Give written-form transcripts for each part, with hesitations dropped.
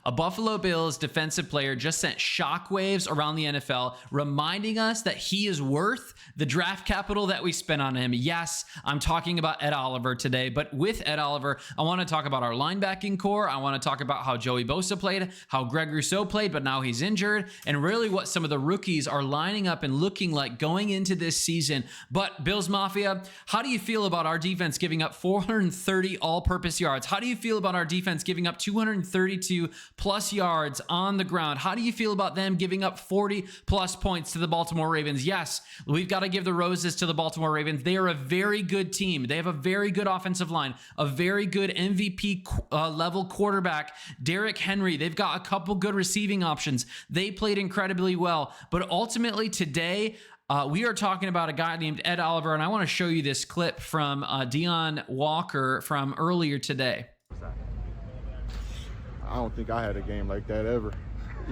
A Buffalo Bills defensive player just sent shockwaves around the NFL, reminding us that he is worth the draft capital that we spent on him. Yes, I'm talking about Ed Oliver today, but with Ed Oliver, I want to talk about our linebacking core. I want to talk about how Joey Bosa played, how Greg Rousseau played, but now he's injured, and really what some of the rookies are lining up and looking like going into this season. But Bills Mafia, how do you feel about our defense giving up 430 all-purpose yards? How do you feel about our defense giving up 232 plus yards on the ground? How do you feel about them giving up 40 plus points to the Baltimore Ravens? Yes, we've got to give the roses to the Baltimore Ravens. They are a very good team. They have a very good offensive line, a very good MVP level quarterback, Derrick Henry. They've got a couple good receiving options. They played incredibly well. But ultimately today, we are talking about a guy named Ed Oliver, and I want to show you this clip from Deion Walker from earlier today. I don't think I had a game like that ever,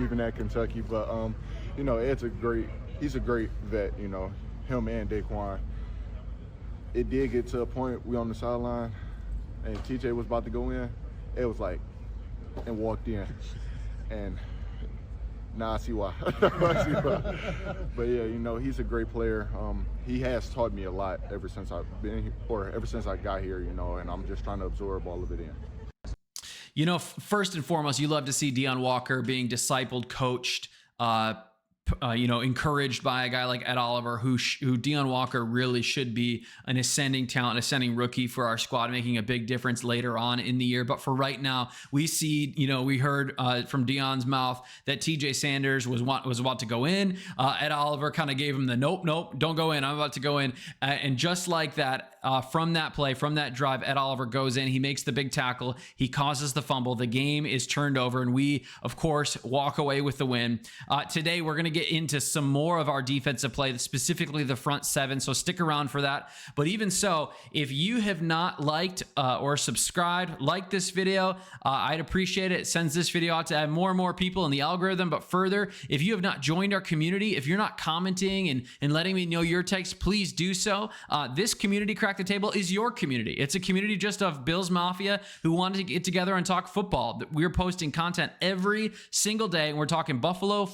even at Kentucky. But you know, he's a great vet. You know, him and Daquan. It did get to a point we on the sideline, and TJ was about to go in. It was like, and walked in, and now I see why. I see why. But yeah, you know, he's a great player. He has taught me a lot ever since I've been here, or ever since I got here. You know, and I'm just trying to absorb all of it in. You know, first and foremost, you love to see Deion Walker being discipled, coached, you know, encouraged by a guy like Ed Oliver, who Deion Walker really should be an ascending talent, ascending rookie for our squad, making a big difference later on in the year. But for right now, we see, you know, we heard from Deion's mouth that TJ Sanders was about to go in. Ed Oliver kind of gave him the nope, don't go in. I'm about to go in. And just like that, from that play, from that drive, Ed Oliver goes in. He makes the big tackle. He causes the fumble. The game is turned over, and we, of course, walk away with the win. Today, we're going to get into some more of our defensive play, specifically the front seven, so stick around for that. But even so, if you have not liked or subscribed, like this video, I'd appreciate it. It sends this video out to more and more people in the algorithm. But further, if you have not joined our community, if you're not commenting and letting me know your takes, please do so. This community, Crack the Table, is your community. It's a community just of Bills Mafia who wanted to get together and talk football. We're posting content every single day, and we're talking Buffalo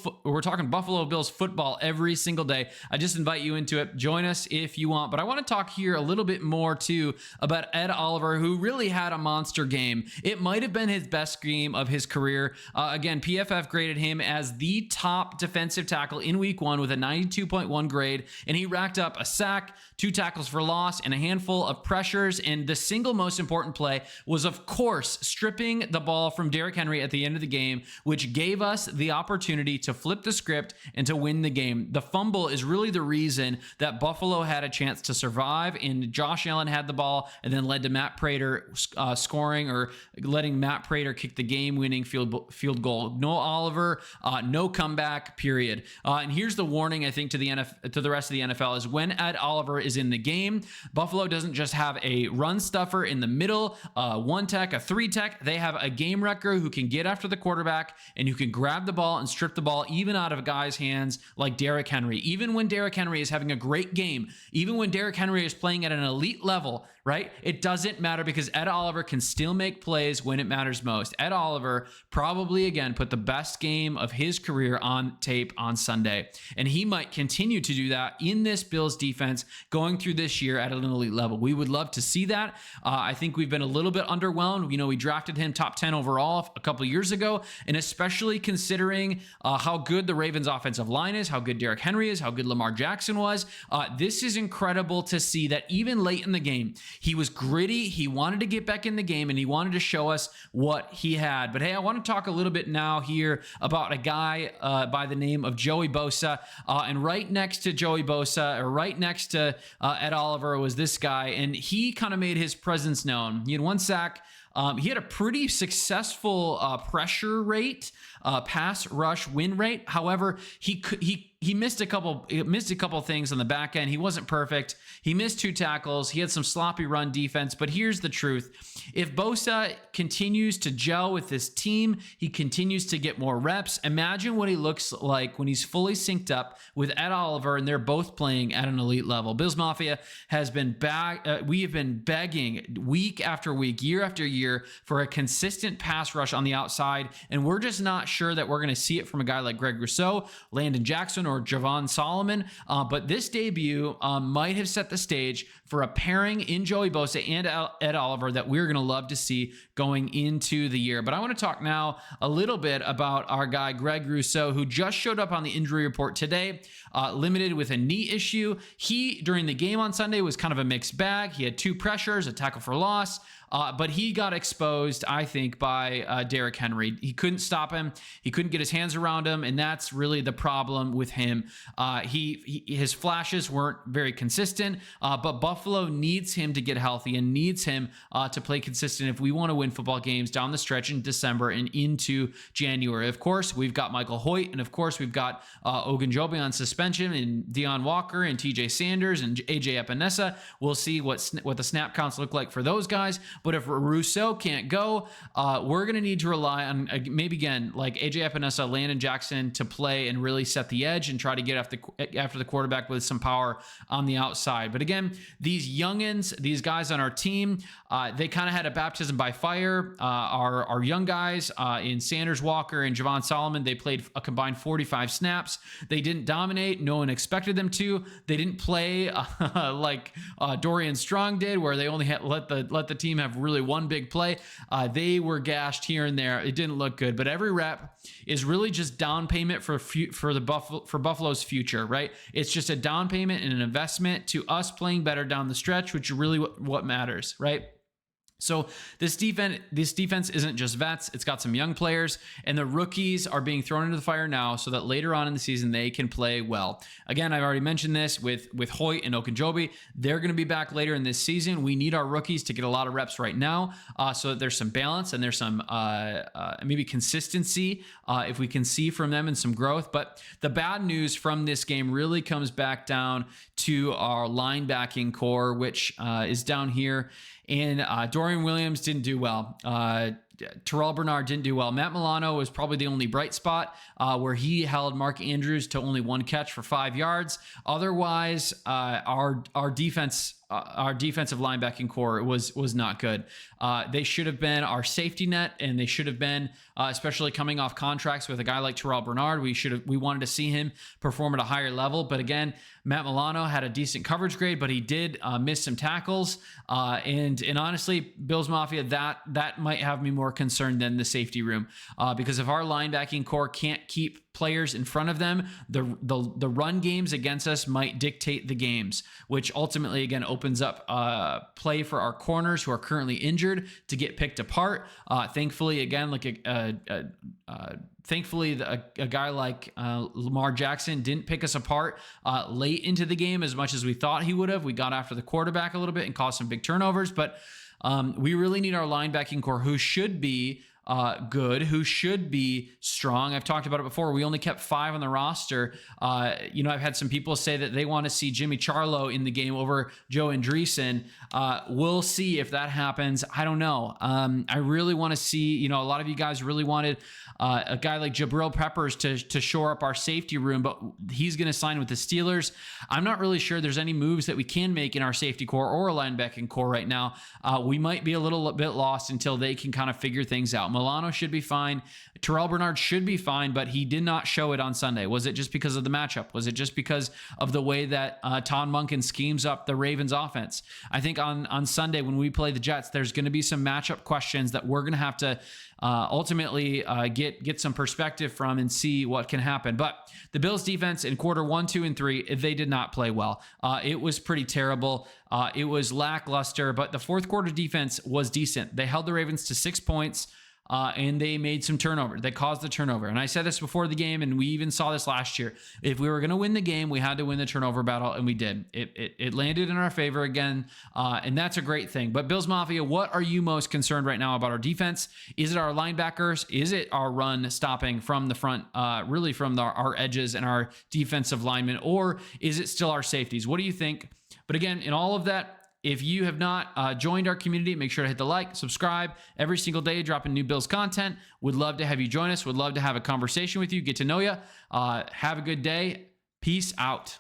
Bills football every single day. I just invite you into it. Join us if you want. But I want to talk here a little bit more too about Ed Oliver, who really had a monster game. It might have been his best game of his career. Again, PFF graded him as the top defensive tackle in week 1 with a 92.1 grade, and he racked up a sack, 2 tackles for loss, and a handful of pressures. And the single most important play was, of course, stripping the ball from Derrick Henry at the end of the game, which gave us the opportunity to flip the script and to win the game. The fumble is really the reason that Buffalo had a chance to survive, and Josh Allen had the ball and then led to Matt Prater scoring, or letting Matt Prater kick the game-winning field goal. No Oliver, no comeback, period. And here's the warning, I think, to the rest of the NFL is when Ed Oliver is in the game, Buffalo doesn't just have a run stuffer in the middle, one tech, a 3 tech. They have a game wrecker who can get after the quarterback and who can grab the ball and strip the ball even out of a guy's hands, like Derrick Henry. Even when Derrick Henry is having a great game, even when Derrick Henry is playing at an elite level, right? It doesn't matter, because Ed Oliver can still make plays when it matters most. Ed Oliver probably, again, put the best game of his career on tape on Sunday. And he might continue to do that in this Bills defense going through this year at an elite level. We would love to see that. I think we've been a little bit underwhelmed. You know, we drafted him top 10 overall a couple of years ago, and especially considering how good the Ravens offensive line is, how good Derrick Henry is, how good Lamar Jackson was. This is incredible to see that even late in the game, he was gritty. He wanted to get back in the game, and he wanted to show us what he had. But hey, I want to talk a little bit now here about a guy by the name of Joey Bosa. And right next to Joey Bosa, or right next to Ed Oliver, was this guy, and he kind of made his presence known. He had 1 sack. He had a pretty successful pressure rate, pass rush win rate. However, he he missed a couple things on the back end. He wasn't perfect. He missed 2 tackles. He had some sloppy run defense. But here's the truth: if Bosa continues to gel with this team, he continues to get more reps. Imagine what he looks like when he's fully synced up with Ed Oliver and they're both playing at an elite level. Bills Mafia has been back. We have been begging week after week, year after year, for a consistent pass rush on the outside, and we're just not sure that we're going to see it from a guy like Greg Rousseau, Landon Jackson, or Javon Solomon. But this debut might have set the stage for a pairing in Joey Bosa and Ed Oliver that we're going to love to see going into the year. But I want to talk now a little bit about our guy Greg Rousseau, who just showed up on the injury report today, limited with a knee issue. He, during the game on Sunday, was kind of a mixed bag. He had 2 pressures, a tackle for loss, but he got exposed, I think, by Derrick Henry. He couldn't stop him. He couldn't get his hands around him, and that's really the problem with him. His flashes weren't very consistent, but Buffalo needs him to get healthy and needs him to play consistent if we want to win football games down the stretch in December and into January. Of course, we've got Michael Hoyt, and of course, we've got Ogunjobi on suspension, and Deion Walker, and TJ Sanders, and AJ Epinesa. We'll see what the snap counts look like for those guys. But if Rousseau can't go, we're going to need to rely on, maybe again, like AJ Epinesa, Landon Jackson to play and really set the edge and try to get after the quarterback with some power on the outside. But again, these youngins, these guys on our team, they kind of had a baptism by fire. Our young guys in Sanders, Walker, and Javon Solomon, they played a combined 45 snaps. They didn't dominate. No one expected them to. They didn't play like Dorian Strong did, where they only had let the team have really one big play. They were gashed here and there. It didn't look good, but every rep is really just down payment for Buffalo's future, right? It's just a down payment and an investment to us playing better down the stretch, which is really what matters, right? So this defense isn't just vets. It's got some young players, and the rookies are being thrown into the fire now so that later on in the season they can play well. Again, I've already mentioned this with Hoyt and Ogunjobi. They're going to be back later in this season. We need our rookies to get a lot of reps right now so that there's some balance and there's some maybe consistency if we can see from them and some growth. But the bad news from this game really comes back down to our linebacking core, which is down here. And Dorian Williams didn't do well. Terrell Bernard didn't do well. Matt Milano was probably the only bright spot where he held Mark Andrews to only 1 catch for 5 yards. Otherwise, our defensive linebacking core was not good. They should have been our safety net, and they should have been, especially coming off contracts with a guy like Terrell Bernard. We wanted to see him perform at a higher level. But again, Matt Milano had a decent coverage grade, but he did miss some tackles. And honestly, Bills Mafia, that might have me more concerned than the safety room, because if our linebacking core can't keep players in front of them, the run games against us might dictate the games, which ultimately again opens up play for our corners who are currently injured to get picked apart. Thankfully, again, like thankfully, a guy like Lamar Jackson didn't pick us apart late into the game as much as we thought he would have. We got after the quarterback a little bit and caused some big turnovers, but we really need our linebacking core, who should be good, who should be strong. I've talked about it before. We only kept 5 on the roster. I've had some people say that they want to see Jimmy Charlo in the game over Joe Andreessen. We'll see if that happens. I don't know. I really want to see, a lot of you guys really wanted a guy like Jabril Peppers to shore up our safety room, but he's going to sign with the Steelers. I'm not really sure there's any moves that we can make in our safety core or a linebacking core right now. We might be a little bit lost until they can kind of figure things out. Milano should be fine. Terrell Bernard should be fine, but he did not show it on Sunday. Was it just because of the matchup? Was it just because of the way that Todd Monken schemes up the Ravens offense? I think on Sunday when we play the Jets, there's going to be some matchup questions that we're going to have to ultimately get some perspective from and see what can happen. But the Bills defense in quarter 1, 2, and 3, they did not play well. It was pretty terrible. It was lackluster, but the fourth quarter defense was decent. They held the Ravens to 6 points. and they made some turnover. They caused the turnover. And I said this before the game, and we even saw this last year. If we were going to win the game, we had to win the turnover battle, and we did. It landed in our favor again, and that's a great thing. But Bills Mafia, what are you most concerned right now about our defense? Is it our linebackers? Is it our run stopping from the front, really from our edges and our defensive linemen? Or is it still our safeties? What do you think? But again, in all of that, if you have not joined our community, make sure to hit the like, subscribe. Every single day, dropping new Bills content. Would love to have you join us. Would love to have a conversation with you, get to know you. Have a good day. Peace out.